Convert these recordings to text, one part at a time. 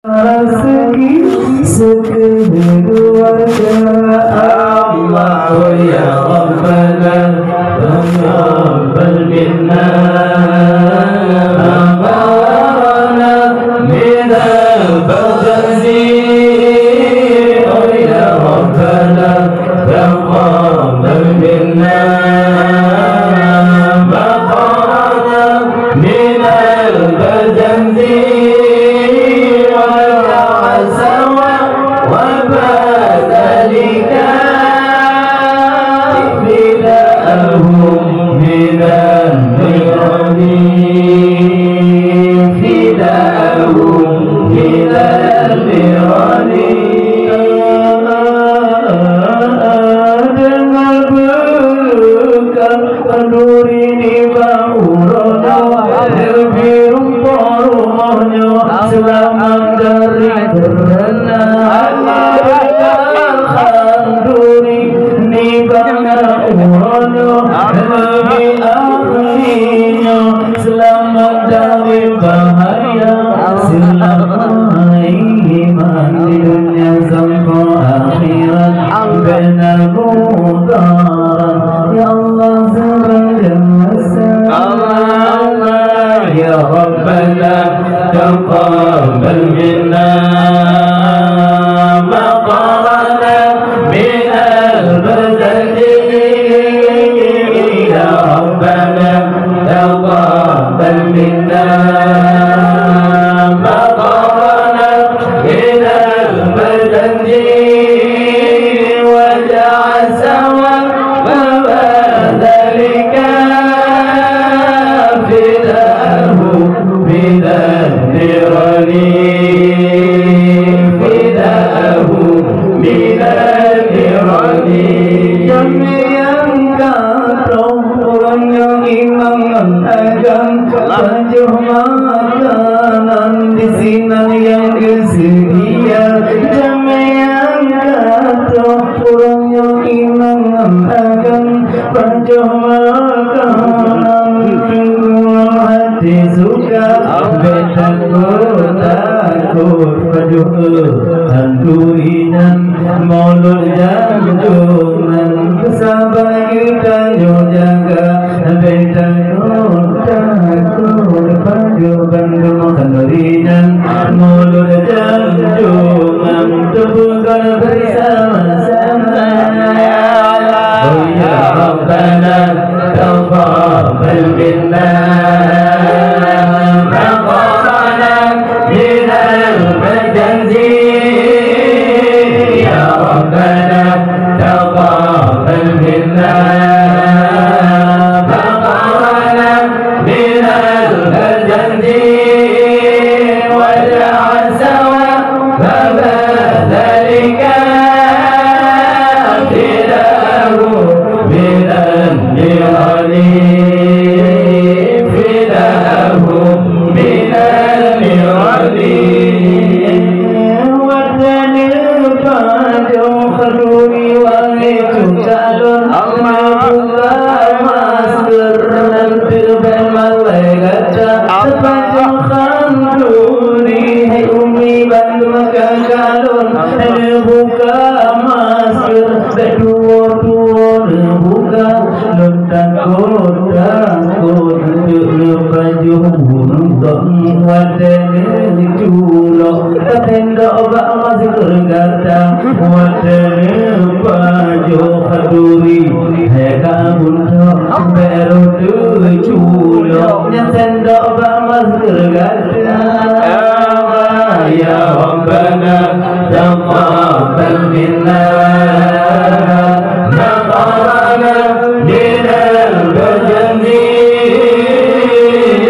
Rezeki sekeluarga Allah ya Rabbana taqabbal minna amalana minal baghzi ya Rabbana taqabbal minna maqalana minal baghzi selamat dari karena alhamdulillah ni bangga urono lebih akhirnya selamat dari bahaya selamat iman di dunia sampai akhirat benar mudarat ya Allah Allah ya Rabbana taqabbal minna maqalana minal baghzi ya Rabbana taqabbal minna maqalana minal baghzi waj'al sawa dhalika fidahu minal nirani fidahu minal nirani kami yang kata orang yang imam akan lanjut makanan di sini yang kesedia kami yang kata orang yang imam akan lanjut makanan hati suka takut pada handurinan mulut jantungan sabar kita jaga takut pada handurinan mulut jantungan terbuka bersama-sama oh ya Rabbana taqabbal minna ya Rabbana taqabbal minna maqalana minal baghzi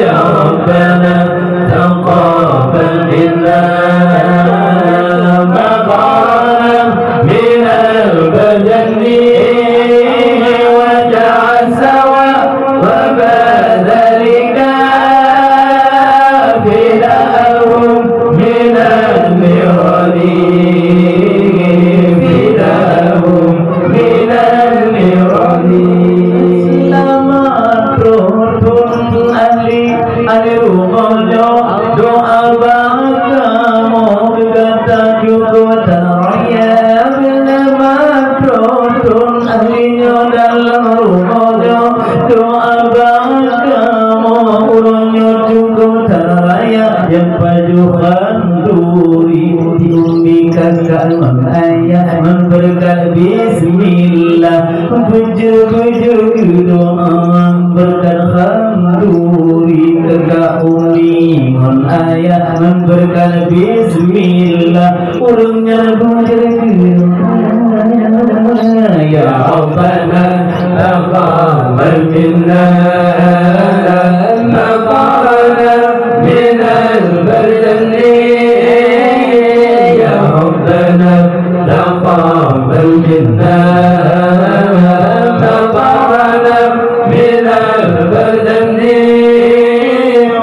ya Rabbana taqabbal minna maqalana minal baghzi waj'al sawa wa badalika fidah cukup teraya bernama Tun ahlinya dalam rumahnya doa kamu urungnya cukup teraya yang pajukan duri diumbikan kalman ayah memberkat bismillah pujuk-pujuk doa berkat khanduri kegak umi mon ayah memberkat bismillah urungnya pujuk ya Rabbana taqabbal minna maqamana minal barjani ya Rabbana taqabbal minna maqamana minal barjani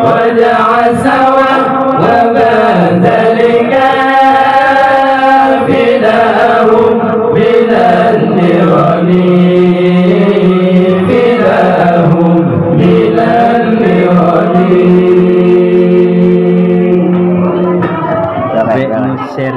waj'al sawa wa badalika fidahum minal nirani fidahum minal nirani. Share